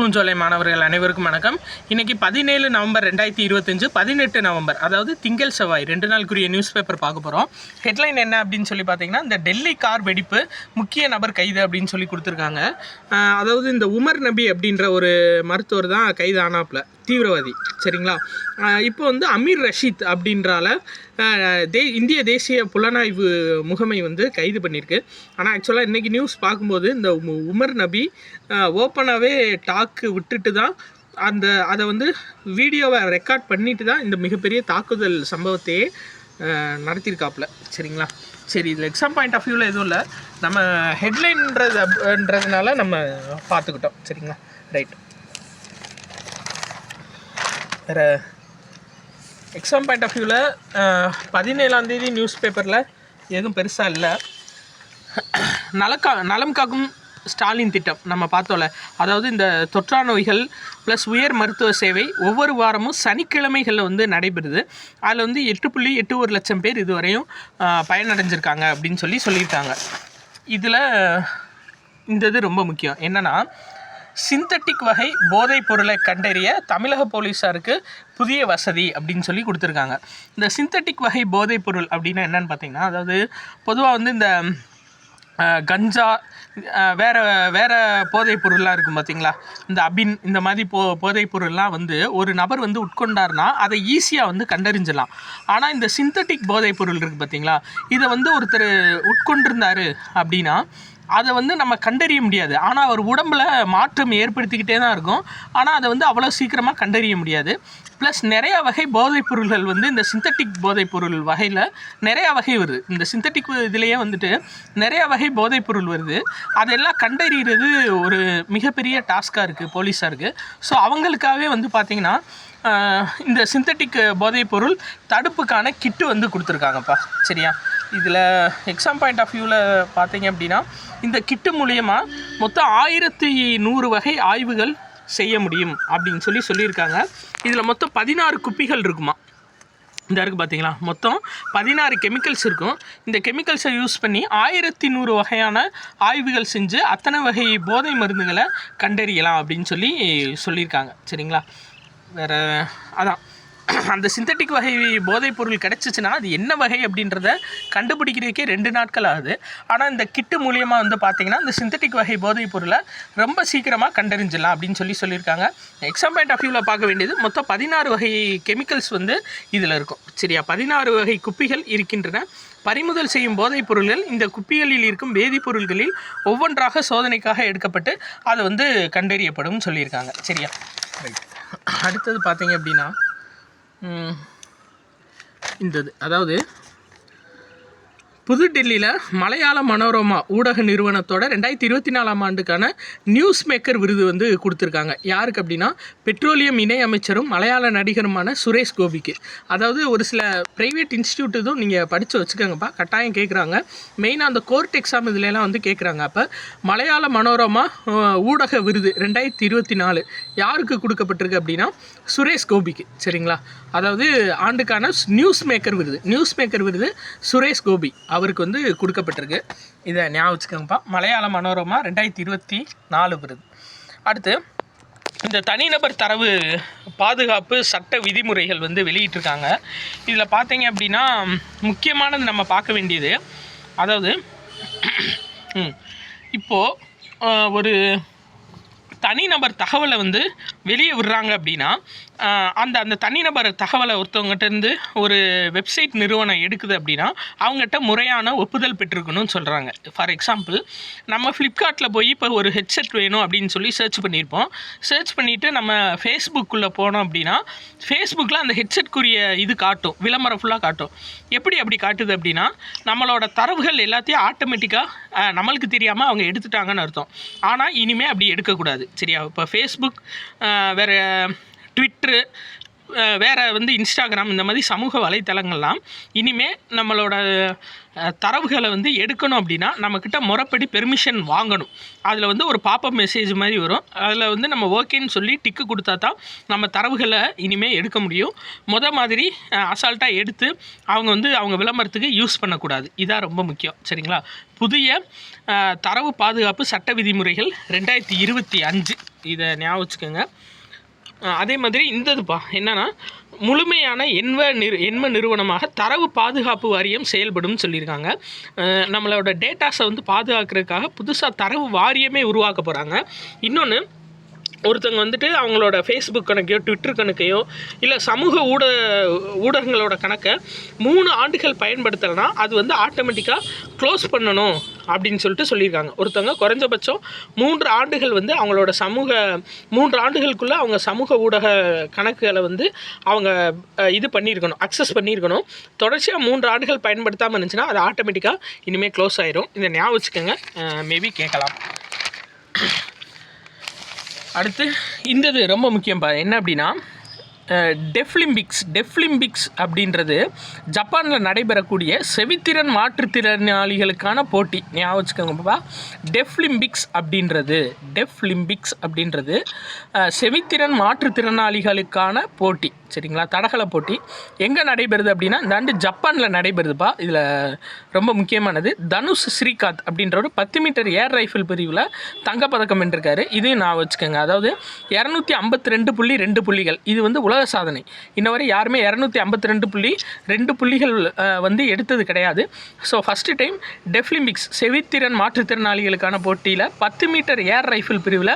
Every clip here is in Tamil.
பூஞ்சோலை மாணவர்கள் அனைவருக்கும் வணக்கம். இன்றைக்கி 17 நவம்பர் 2025 18 நவம்பர் அதாவது திங்கள் செவ்வாய் 2 நாளுக்குரிய நியூஸ் பேப்பர் பார்க்க போகிறோம். ஹெட்லைன் என்ன அப்படின்னு சொல்லி பார்த்தீங்கன்னா, இந்த டெல்லி கார் வெடிப்பு முக்கிய நபர் கைது அப்படின்னு சொல்லி கொடுத்துருக்காங்க. அதாவது இந்த உமர் நபி அப்படின்ற ஒரு மருத்துவர் தான் கைது ஆனாப்புல, தீவிரவாதி. சரிங்களா? இப்போ வந்து அமீர் ரஷீத் அப்படின்றால இந்திய தேசிய புலனாய்வு முகமை வந்து கைது பண்ணியிருக்கு. ஆனால் ஆக்சுவலாக இன்றைக்கி நியூஸ் பார்க்கும்போது இந்த உமர் நபி ஓப்பனாகவே டாக்கு விட்டுட்டு தான் அதை வந்து வீடியோவை ரெக்கார்ட் பண்ணிட்டு தான் இந்த மிகப்பெரிய தாக்குதல் சம்பவத்தையே நடத்தியிருக்காப்புல. சரிங்களா? சரி, இதில் எக்ஸாம் பாயிண்ட் ஆஃப் வியூவில் எதுவும் இல்லை, நம்ம ஹெட்லைன்றதுனால நம்ம பார்த்துக்கிட்டோம். சரிங்களா? ரைட். வேறு எக்ஸாம் பாயிண்ட் ஆஃப் வியூவில் 17ஆம் தேதி நியூஸ் பேப்பரில் எதுவும் பெருசாக இல்லை. நலம் காக்கும் ஸ்டாலின் திட்டம் நம்ம பார்த்தோம்ல, அதாவது இந்த தொற்றா நோய்கள் ப்ளஸ் உயர் மருத்துவ சேவை ஒவ்வொரு வாரமும் சனிக்கிழமைகளில் வந்து நடைபெறுது. அதில் வந்து 8.81 லட்சம் பேர் இதுவரையும் பயனடைஞ்சிருக்காங்க அப்படின்னு சொல்லியிருக்காங்க. இதில் இந்த இது ரொம்ப முக்கியம். என்னென்னா, சிந்தட்டிக் வகை போதைப் பொருளை கண்டறிய தமிழக போலீஸாருக்கு புதிய வசதி அப்படின்னு சொல்லி கொடுத்துருக்காங்க. இந்த சிந்தட்டிக் வகை போதைப் பொருள் அப்படின்னா என்னென்னு பார்த்தீங்கன்னா, அதாவது பொதுவாக வந்து இந்த கஞ்சா வேறு போதைப் பொருள்லாம் இருக்கும் பார்த்தீங்களா, இந்த அபின் இந்த மாதிரி போதைப் பொருள்லாம் வந்து ஒரு நபர் வந்து உட்கொண்டார்னா அதை ஈஸியாக வந்து கண்டறிஞ்சலாம். ஆனால் இந்த சிந்தட்டிக் போதைப் பொருள் இருக்குது பார்த்தீங்களா, இதை வந்து ஒருத்தர் உட்கொண்டிருந்தார் அப்படின்னா அதை வந்து நம்ம கண்டறிய முடியாது. ஆனால் அவர் உடம்பில் மாற்றம் ஏற்படுத்திக்கிட்டே தான் இருக்கும். ஆனால் அதை வந்து அவ்வளோ சீக்கிரமாக கண்டறிய முடியாது. ப்ளஸ் நிறையா வகை போதைப் பொருள்கள் வந்து இந்த சிந்தட்டிக் போதைப் பொருள் வகையில் நிறையா வகை வருது. இந்த சிந்தட்டிக் இதுலேயே வந்துட்டு நிறையா வகை போதைப் பொருள் வருது. அதெல்லாம் கண்டறிகிறது ஒரு மிகப்பெரிய டாஸ்காக இருக்குது போலீஸாருக்கு. ஸோ அவங்களுக்காகவே வந்து பார்த்திங்கன்னா இந்த சிந்தட்டிக் போதைப் பொருள் தடுப்புக்கான கிட்டு வந்து கொடுத்துருக்காங்கப்பா. சரியா? இதில் எக்ஸாம் பாயிண்ட் ஆஃப் வியூவில் பார்த்தீங்க அப்படின்னா, இந்த கிட்டு மூலயமா மொத்தம் 1100 வகை ஆய்வுகள் செய்ய முடியும் அப்படின்னு சொல்லியிருக்காங்க. இதில் மொத்தம் 16 குப்பிகள் இருக்குமா. இந்த இருக்குது பார்த்தீங்களா, மொத்தம் 16 கெமிக்கல்ஸ் இருக்கும். இந்த கெமிக்கல்ஸை யூஸ் பண்ணி 1100 வகையான ஆய்வுகள் செஞ்சு அத்தனை வகை போதை மருந்துகளை கண்டறியலாம் அப்படின்னு சொல்லியிருக்காங்க. சரிங்களா? வேறு அதான் அந்த சிந்தட்டிக் வகை போதைப் பொருள் கிடச்சிச்சின்னா அது என்ன வகை அப்படின்றத கண்டுபிடிக்கிறதுக்கே 2 நாட்கள் ஆகுது. ஆனால் இந்த கிட்டு மூலியமாக வந்து பார்த்திங்கன்னா இந்த சிந்தட்டிக் வகை போதைப் பொருளை ரொம்ப சீக்கிரமாக கண்டறிஞ்சிடலாம் அப்படின்னு சொல்லியிருக்காங்க. எக்ஸாம் பாயிண்ட் ஆஃப் வியூவில் பார்க்க வேண்டியது மொத்தம் 16 வகை கெமிக்கல்ஸ் வந்து இதில் இருக்கும். சரியா? 16 வகை குப்பிகள் இருக்கின்றன. பறிமுதல் செய்யும் போதைப் பொருள்கள் இந்த குப்பிகளில் இருக்கும் வேதிப்பொருள்களில் ஒவ்வொன்றாக சோதனைக்காக எடுக்கப்பட்டு அதை வந்து கண்டறியப்படும் சொல்லியிருக்காங்க. சரியா? அடுத்தது பார்த்தீங்க அப்படின்னா அதாவது புதுடெல்லியில் மலையாள மனோரமா ஊடக நிறுவனத்தோட 2024ஆம் ஆண்டுக்கான நியூஸ் மேக்கர் விருது வந்து கொடுத்துருக்காங்க. யாருக்கு அப்படின்னா, பெட்ரோலியம் இணை அமைச்சரும் மலையாள நடிகருமான சுரேஷ் கோபிக்கு. அதாவது ஒரு சில ப்ரைவேட் இன்ஸ்டியூட் இதுவும் நீங்கள் படித்து வச்சுக்கோங்கப்பா, கட்டாயம் கேட்குறாங்க. மெயினாக அந்த கோர்ட் எக்ஸாம் இதுலலாம் வந்து கேட்குறாங்க. அப்போ மலையாள மனோரமா ஊடக விருது 2024 யாருக்கு கொடுக்கப்பட்டிருக்கு அப்படின்னா, சுரேஷ் கோபிக்கு. சரிங்களா? அதாவது ஆண்டுக்கான நியூஸ் மேக்கர் விருது சுரேஷ் கோபி அவருக்கு வந்து கொடுக்கப்பட்டிருக்கு. இதை ஞாபகம் வச்சுக்கோங்கப்பா. மலையாள மனோரமா 2024 விருது. அடுத்து இந்த தனிநபர் தரவு பாதுகாப்பு சட்ட விதிமுறைகள் வந்து வெளியிட்டிருக்காங்க. இதில் பார்த்தீங்க அப்படின்னா முக்கியமானது நம்ம பார்க்க வேண்டியது, அதாவது இப்போது ஒரு தனிநபர் தகவலை வந்து வெளியே விடுறாங்க அப்படின்னா அந்த தனிநபர் தகவலை ஒருத்தவங்ககிட்டருந்து ஒரு வெப்சைட் நிறுவனம் எடுக்குது அப்படின்னா அவங்ககிட்ட முறையான ஒப்புதல் பெற்றிருக்கணும்னு சொல்கிறாங்க. ஃபார் எக்ஸாம்பிள், நம்ம ஃப்ளிப்கார்ட்டில் போய் இப்போ ஒரு ஹெட்செட் வேணும் அப்படின்னு சொல்லி சர்ச் பண்ணியிருப்போம். சர்ச் பண்ணிவிட்டு நம்ம ஃபேஸ்புக்குள்ளே போனோம் அப்படின்னா ஃபேஸ்புக்கில் அந்த ஹெட்செட்க்குரிய இது காட்டும், விளம்பரம் ஃபுல்லாக காட்டும். அப்படி காட்டுது அப்படின்னா நம்மளோட தரவுகள் எல்லாத்தையும் ஆட்டோமேட்டிக்காக நம்மளுக்கு தெரியாமல் அவங்க எடுத்துட்டாங்கன்னு அர்த்தம். ஆனால் இனிமேல் அப்படி எடுக்கக்கூடாது. சரியா? இப்போ ஃபேஸ்புக் வேறு ட்விட்ரு வேறு வந்து இன்ஸ்டாகிராம் இந்த மாதிரி சமூக வலைத்தளங்கள்லாம் இனிமேல் நம்மளோட தரவுகளை வந்து எடுக்கணும் அப்படின்னா நம்மக்கிட்ட முறைப்படி பெர்மிஷன் வாங்கணும். அதில் வந்து ஒரு பாப்பப் மெசேஜ் மாதிரி வரும். அதில் வந்து நம்ம ஓகேன்னு சொல்லி டிக்கு கொடுத்தா தான் நம்ம தரவுகளை இனிமேல் எடுக்க முடியும். மாதிரி அசால்ட்டாக எடுத்து அவங்க வந்து அவங்க விளம்பரத்துக்கு யூஸ் பண்ணக்கூடாது. இதான் ரொம்ப முக்கியம். சரிங்களா? புதிய தரவு பாதுகாப்பு சட்ட விதிமுறைகள் 2025 இதை ஞாபகம் வச்சுக்கோங்க. அதே மாதிரி இந்ததுப்பா என்னென்னா, முழுமையான எண்ம நிறுவனமாக தரவு பாதுகாப்பு வாரியம் செயல்படும் சொல்லியிருக்காங்க. நம்மளோட டேட்டாஸை வந்து பாதுகாக்கிறதுக்காக புதுசாக தரவு வாரியமே உருவாக்க போகிறாங்க. இன்னொன்று, ஒருத்தவங்க வந்துட்டு அவங்களோட ஃபேஸ்புக் கணக்கையோ ட்விட்டர் கணக்கையோ இல்லை சமூக ஊடகங்களோட கணக்கை 3 ஆண்டுகள் பயன்படுத்தலைன்னா அது வந்து ஆட்டோமேட்டிக்காக க்ளோஸ் பண்ணணும் அப்படின்னு சொல்லியிருக்காங்க. ஒருத்தவங்க குறைஞ்சபட்சம் 3 ஆண்டுகள் வந்து அவங்களோட 3 ஆண்டுகளுக்குள்ளே அவங்க சமூக ஊடக கணக்குகளை வந்து அவங்க இது பண்ணியிருக்கணும், அக்சஸ் பண்ணியிருக்கணும். தொடர்ச்சியாக 3 ஆண்டுகள் பயன்படுத்தாமல் இருந்துச்சுன்னா அது ஆட்டோமேட்டிக்காக இனிமேல் க்ளோஸ் ஆயிரும். இதை ஞாபகம் வச்சுக்கோங்க. மேபி கேட்கலாம். அடுத்து இந்தது ரொம்ப முக்கியம்ப்பா. என்ன அப்படின்னா, டெஃப்லிம்பிக்ஸ் அப்படின்றது ஜப்பானில் நடைபெறக்கூடிய செவித்திறன் மாற்றுத்திறனாளிகளுக்கான போட்டி. ஞாபகம் வச்சுக்கோங்கப்பா. டெஃப்லிம்பிக்ஸ் அப்படின்றது செவித்திறன் மாற்றுத்திறனாளிகளுக்கான போட்டி. சரிங்களா? தடகள போட்டி எங்கே நடைபெறுது அப்படின்னா, இந்த ஆண்டு ஜப்பானில் நடைபெறுதுப்பா. இதில் ரொம்ப முக்கியமானது, தனுஷ் ஸ்ரீகாந்த் அப்படின்றவர் 10 மீட்டர் ஏர் ரைஃபிள் பிரிவில் தங்கப்பதக்கம் வென்றிருக்காரு. இதையும் நான் வச்சுக்கோங்க. அதாவது 252.2 புள்ளிகள். இது வந்து உலக சாதனை. இன்னவரை யாருமே 252.2 புள்ளிகள் வந்து எடுத்தது கிடையாது. ஸோ ஃபஸ்ட்டு டைம் டெஃப்லிம்பிக்ஸ் செவித்திறன் மாற்றுத்திறனாளிகளுக்கான போட்டியில் 10 மீட்டர் ஏர் ரைஃபிள் பிரிவில்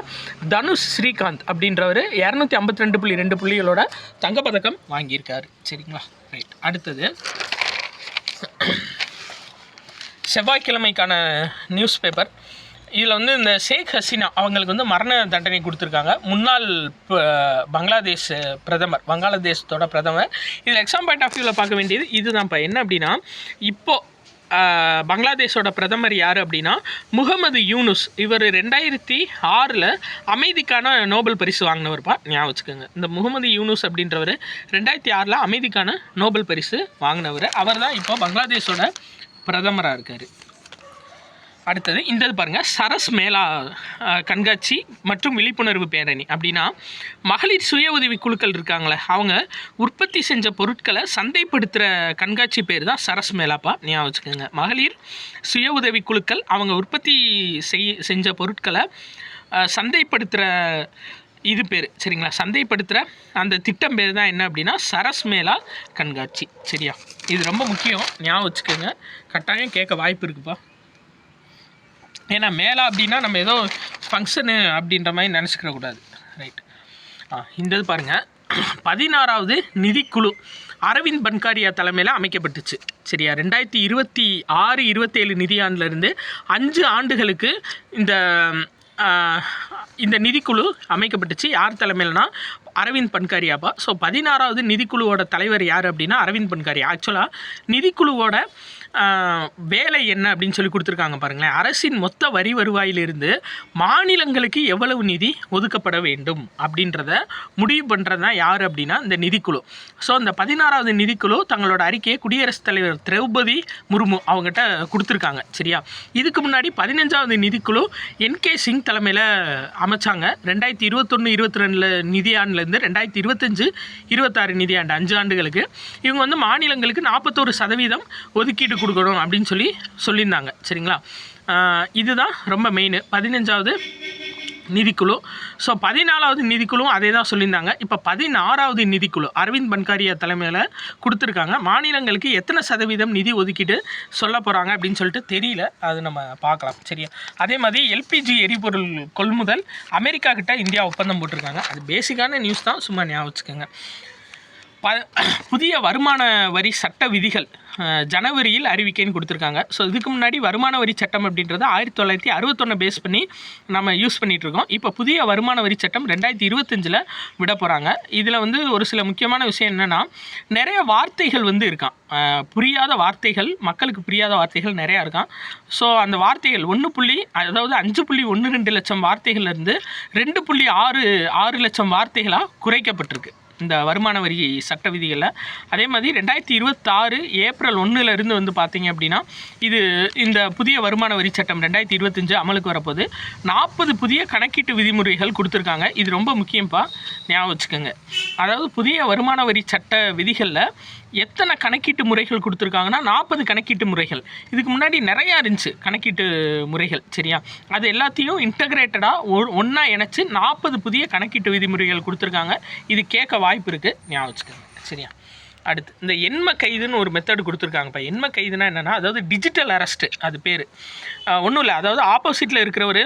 தனுஷ் ஸ்ரீகாந்த் அப்படின்றவர் 252.2 புள்ளிகளோட தங்கப்பதக்கம் வாங்கியிருக்காரு. சரிங்களா? ரைட். அடுத்தது செவ்வாய்க்கிழமைக்கான நியூஸ் பேப்பர். இதில் வந்து இந்த ஷேக் ஹசீனா அவங்களுக்கு வந்து மரண தண்டனை கொடுத்துருக்காங்க. முன்னாள் வங்காளதேசத்தோட பிரதமர். இதில் எக்ஸாம் பாயிண்ட் ஆஃப் வியூவில் பார்க்க வேண்டியது இதுதான்ப்பா. என்ன அப்படின்னா, இப்போது பங்களாதேஷோட பிரதமர் யார் அப்படின்னா முகமது யூனுஸ். இவர் 2006 அமைதிக்கான நோபல் பரிசு வாங்கினவர்ப்பா. ஞாபகம் வச்சுக்கோங்க. இந்த முகமது யூனுஸ் அப்படின்றவர் 2006 அமைதிக்கான நோபல் பரிசு வாங்கினவர். அவர் தான் இப்போ பங்களாதேஷோட பிரதமராக இருக்கார். அடுத்தது இந்தது பாருங்கள், சரஸ் மேளா கண்காட்சி மற்றும் விழிப்புணர்வு பேரணி. அப்படின்னா மகளிர் சுய உதவி குழுக்கள் இருக்காங்களே, அவங்க உற்பத்தி செஞ்ச பொருட்களை சந்தைப்படுத்துகிற கண்காட்சி பேர் தான் சரஸ் மேளாப்பா. ஞாபகம் வச்சுக்கோங்க. மகளிர் சுய உதவி குழுக்கள் அவங்க உற்பத்தி செஞ்ச பொருட்களை சந்தைப்படுத்துகிற இது பேர். சரிங்களா? சந்தைப்படுத்துகிற அந்த திட்டம் பேர் தான் என்ன அப்படின்னா சரஸ் மேளா கண்காட்சி. சரியா? இது ரொம்ப முக்கியம். ஞாபகம் வச்சுக்கோங்க. கட்டாயம் கேட்க வாய்ப்பு இருக்குப்பா. ஏன்னா மேலா அப்படின்னா நம்ம ஏதோ ஃபங்க்ஷனு அப்படின்ற மாதிரி நினச்சிக்கிற கூடாது. ரைட். இந்த இது பாருங்கள், 16வது நிதிக்குழு அரவிந்த் பன்காரியா தலைமையில் அமைக்கப்பட்டுச்சு. சரியா? 2026-27 நிதியாண்டிலிருந்து 5 ஆண்டுகளுக்கு இந்த நிதிக்குழு அமைக்கப்பட்டுச்சு. யார் தலைமையில்னா அரவிந்த் பன்காரியாப்பா. ஸோ 16வது நிதிக்குழுவோட தலைவர் யார் அப்படின்னா அரவிந்த் பன்காரியா. ஆக்சுவலாக நிதிக்குழுவோட வேலை என்ன அப்படின்னு சொல்லி கொடுத்துருக்காங்க பாருங்களேன். அரசின் மொத்த வரி வருவாயிலிருந்து மாநிலங்களுக்கு எவ்வளவு நிதி ஒதுக்கப்பட வேண்டும் அப்படின்றத முடிவு பண்ணுறது தான் யார் அப்படின்னா இந்த நிதிக்குழு. ஸோ இந்த 16வது நிதிக்குழு தங்களோட அறிக்கையை குடியரசுத் தலைவர் திரௌபதி முர்மு அவங்ககிட்ட கொடுத்துருக்காங்க. சரியா? இதுக்கு முன்னாடி 15வது நிதிக்குழு NK சிங் தலைமையில் அமைச்சாங்க. 2021-22 நிதியாண்டுலேருந்து 2025-26 நிதியாண்டு 5 ஆண்டுகளுக்கு இவங்க வந்து மாநிலங்களுக்கு 41% ஒதுக்கீடு கொடுக்கணும் அப்படின்னு சொல்லியிருந்தாங்க. சரிங்களா? இதுதான் ரொம்ப மெயின் 15வது நிதிக்குழு. ஸோ 14வது நிதிக்குழுவும் அதே தான் சொல்லியிருந்தாங்க. இப்போ 16வது நிதிக்குழு அரவிந்த் பன்காரியா தலைமையில் கொடுத்துருக்காங்க. மாநிலங்களுக்கு எத்தனை சதவீதம் நிதி ஒதுக்கீடு சொல்ல போகிறாங்க அப்படின்னு சொல்லிட்டு தெரியல. அது நம்ம பார்க்கலாம். சரியா? அதே மாதிரி LPG எரிபொருள் கொள்முதல் அமெரிக்கா கிட்ட இந்தியா ஒப்பந்தம் போட்டிருக்காங்க. அது பேசிக்கான நியூஸ் தான், சும்மா ஞாபகம் வச்சுக்கோங்க. புதிய வருமான வரி சட்ட விதிகள் ஜனவரியில் அறிவிக்கைன்னு கொடுத்துருக்காங்க. ஸோ இதுக்கு முன்னாடி வருமான வரி சட்டம் அப்படின்றது 1961 பேஸ் பண்ணி நம்ம யூஸ் பண்ணிகிட்ருக்கோம். இப்போ புதிய வருமான வரி சட்டம் 2025 விட போகிறாங்க. இதில் வந்து ஒரு சில முக்கியமான விஷயம் என்னென்னா, நிறைய வார்த்தைகள் வந்து இருக்கான், புரியாத வார்த்தைகள், மக்களுக்கு புரியாத வார்த்தைகள் நிறையா இருக்கான். ஸோ அந்த வார்த்தைகள் 5.12 லட்சம் வார்த்தைகள்லேருந்து 2.66 லட்சம் வார்த்தைகளாக குறைக்கப்பட்டிருக்கு. இந்த வருமான வரி சட்ட விதிகளில். அதே மாதிரி 2026 ஏப்ரல் 1 வந்து பார்த்தீங்க அப்படின்னா இந்த புதிய வருமான வரி சட்டம் 2025 அமலுக்கு வரப்போகுது. 40 புதிய கணக்கீட்டு விதிமுறைகள் கொடுத்துருக்காங்க. இது ரொம்ப முக்கியம்ப்பா, ஞாபகம் வச்சுக்கோங்க. அதாவது புதிய வருமான வரி சட்ட விதிகளில் எத்தனை கணக்கீட்டு முறைகள் கொடுத்துருக்காங்கன்னா 40 கணக்கீட்டு முறைகள். இதுக்கு முன்னாடி நிறையா இருந்துச்சு கணக்கீட்டு முறைகள், சரியா? அது எல்லாத்தையும் இன்டகிரேட்டடாக ஒன்றா இணைச்சி 40 புதிய கணக்கீட்டு விதிமுறைகள் கொடுத்துருக்காங்க. இது கேட்க வாய்ப்பு இருக்குது, ஞாபகம் வச்சுக்கோங்க, சரியா? அடுத்து இந்த எண்ம கைதுன்னு ஒரு மெத்தட் கொடுத்துருக்காங்கப்பா. எண்ம கைதுனா என்னென்னா, அதாவது டிஜிட்டல் அரெஸ்ட்டு, அது பேர் ஒன்றும் இல்லை. அதாவது ஆப்போசிட்டில் இருக்கிறவர்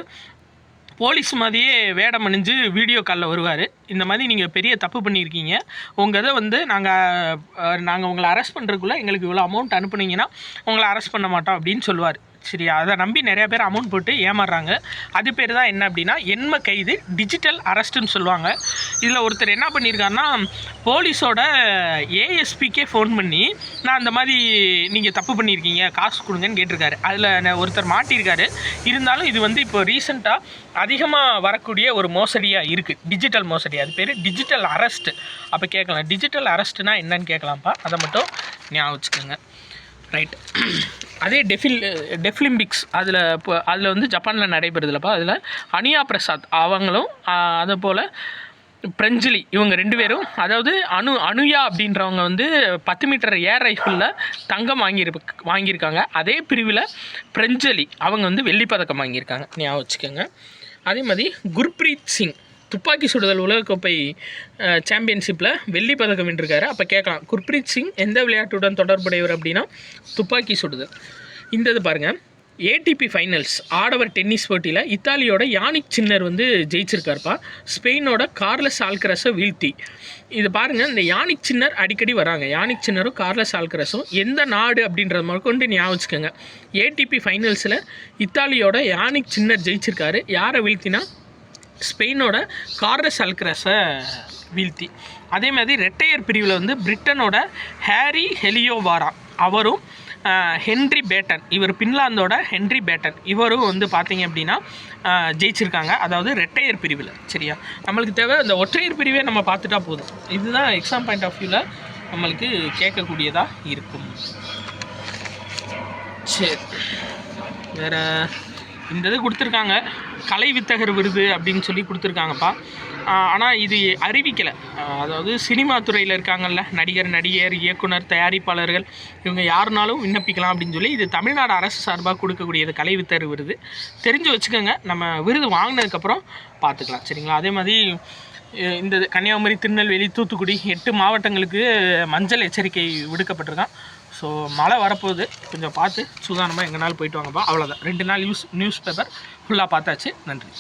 போலீஸ் மாதிரியே வேடம் அணிஞ்சு வீடியோ காலில் வருவார். இந்த மாதிரி நீங்கள் பெரிய தப்பு பண்ணியிருக்கீங்க, உங்கள் இதை வந்து நாங்கள் உங்களை அரெஸ்ட் பண்ணுறதுக்குள்ளே எங்களுக்கு இவ்வளோ அமௌண்ட் அனுப்புனீங்கன்னா உங்களை அரெஸ்ட் பண்ண மாட்டோம் அப்படின்னு சொல்லுவார், சரியா? அதை நம்பி நிறையா பேர் அமௌண்ட் போட்டு ஏமாறுறாங்க. அது பேர் தான் என்ன அப்படின்னா எண்ம கைது, டிஜிட்டல் அரெஸ்ட்டுன்னு சொல்லுவாங்க. இதில் ஒருத்தர் என்ன பண்ணியிருக்காருன்னா, போலீஸோட ஏஎஸ்பிக்கே ஃபோன் பண்ணி நான் அந்த மாதிரி நீங்கள் தப்பு பண்ணியிருக்கீங்க, காசு கொடுங்கன்னு கேட்டிருக்காரு. அதில் ஒருத்தர் மாட்டியிருக்காரு. இருந்தாலும் இது வந்து இப்போ ரீசெண்டாக அதிகமாக வரக்கூடிய ஒரு மோசடியாக இருக்குது, டிஜிட்டல் மோசடி. அது பேர் டிஜிட்டல் அரெஸ்ட்டு. அப்போ கேட்கலாம், டிஜிட்டல் அரெஸ்ட்டுனா என்னன்னு கேட்கலாம்ப்பா, அதை மட்டும் ஞாபகம் வச்சுக்கோங்க, ரைட்? அதே டெஃப்லிம்பிக்ஸ் அதில் வந்து ஜப்பானில் நடைபெறுதுலப்பா. அதில் அனியா பிரசாத் அவங்களும் அதை போல் பிரெஞ்சலி, இவங்க 2 பேரும், அதாவது அனுயா அப்படின்றவங்க வந்து 10 மீட்டர் ஏர் ரைஃபிளில் தங்கம் வாங்கியிருக்காங்க. அதே பிரிவில் பிரெஞ்சலி அவங்க வந்து வெள்ளிப்பதக்கம் வாங்கியிருக்காங்க, ஞாபகம் வச்சுக்கோங்க. அதே மாதிரி குர்ப்ரீத் சிங் துப்பாக்கி சுடுதல் உலகக்கோப்பை சாம்பியன்ஷிப்பில் வெள்ளிப்பதக்கம் வென்றிருக்காரு. அப்போ கேட்கலாம், குர்ப்ரீத் சிங் எந்த விளையாட்டுடன் தொடர்புடையவர் அப்படின்னா துப்பாக்கி சுடுதல். இந்த இது பாருங்கள், ஏடிபி ஃபைனல்ஸ் ஆடவர் டென்னிஸ் போட்டியில் இத்தாலியோட யானிக் சின்னர் வந்து ஜெயிச்சிருக்காருப்பா, ஸ்பெயினோட கார்லஸ் ஆல்கரஸை வீழ்த்தி. இது பாருங்கள், இந்த யானிக் சின்னர் அடிக்கடி வராங்க. யானிக் சின்னரும் கார்லஸ் ஆல்கரஸும் எந்த நாடு அப்படின்றத மாதிரி கொண்டு ஞாபகம் வச்சுக்கோங்க. ஏடிபி ஃபைனல்ஸில் இத்தாலியோட யானிக் சின்னர் ஜெயிச்சிருக்காரு. யாரை வீழ்த்தினா ஸ்பெயினோட கார்லஸ் ஆல்கரஸை வீழ்த்தி. அதே மாதிரி ரெட்டையர் பிரிவில் வந்து பிரிட்டனோட ஹேரி ஹெலியோவாரா அவரும் ஹென்ரி பேட்டன், இவர் பின்லாந்தோட ஹென்ரி பேட்டன், இவரும் வந்து பார்த்தீங்க அப்படின்னா ஜெயிச்சிருக்காங்க. அதாவது ரெட்டையர் பிரிவில், சரியா? நம்மளுக்கு தேவை இந்த ஒற்றையர் பிரிவே நம்ம பார்த்துட்டா போதும். இதுதான் எக்ஸாம் பாயிண்ட் ஆஃப் வியூவில் நம்மளுக்கு கேட்கக்கூடியதாக இருக்கும். சரி, வேறு இந்த இது கொடுத்துருக்காங்க, கலை வித்தகர் விருது அப்படின்னு சொல்லி கொடுத்துருக்காங்கப்பா. ஆனால் இது அறிவிக்கலை. அதாவது சினிமா துறையில் இருக்காங்கல்ல, நடிகர், இயக்குனர், தயாரிப்பாளர்கள், இவங்க யாருனாலும் விண்ணப்பிக்கலாம் அப்படின்னு சொல்லி இது தமிழ்நாடு அரசு சார்பாக கொடுக்கக்கூடியது கலை வித்தகர் விருது. தெரிஞ்சு வச்சுக்கோங்க, நம்ம விருது வாங்கினதுக்கப்புறம் பார்த்துக்கலாம், சரிங்களா? அதே மாதிரி இந்த கன்னியாகுமரி, திருநெல்வேலி, தூத்துக்குடி 8 மாவட்டங்களுக்கு மஞ்சள் எச்சரிக்கை விடுக்கப்பட்டிருக்கான். ஸோ மழை வரப்போகுது, கொஞ்சம் பார்த்து சூதானமாக எங்கேனாலும் போயிட்டு வாங்கப்பா. அவ்வளோதான், 2 நாள் நியூஸ் பேப்பர் ஃபுல்லாக பார்த்தாச்சு. நன்றி.